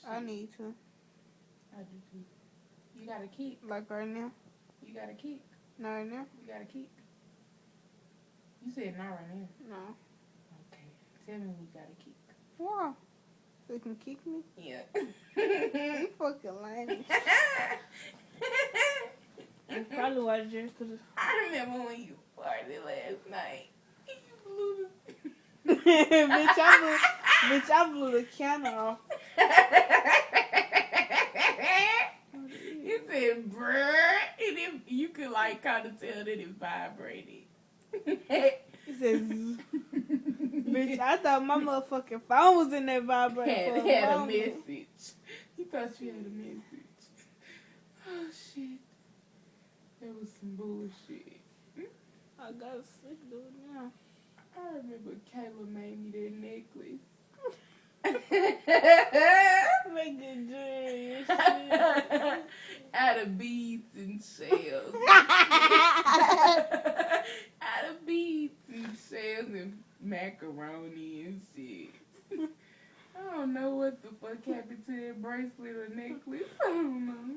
I need to. I do too. You got a kick. Like right now. You got a kick. Not right now. You got a kick. You said not right now. No. Okay. Tell me when you got a kick. Why? So you can kick me? Yeah. You fucking lame. You probably watched it because I remember when you partied last night. You blew bitch, I blew the counter off. You said, bruh. And it, you could, like, kind of tell that it vibrated. He says, bitch, I thought my motherfucking phone was in that vibrator. Had a message. You thought you had a message. Oh, shit. That was some bullshit. I gotta sleep, dude, now. I remember Kayla made me that necklace. Make it dream shit. Out of beads and shells. Out of beads and shells and macaroni and shit. I don't know what the fuck happened to that bracelet or necklace. I don't know.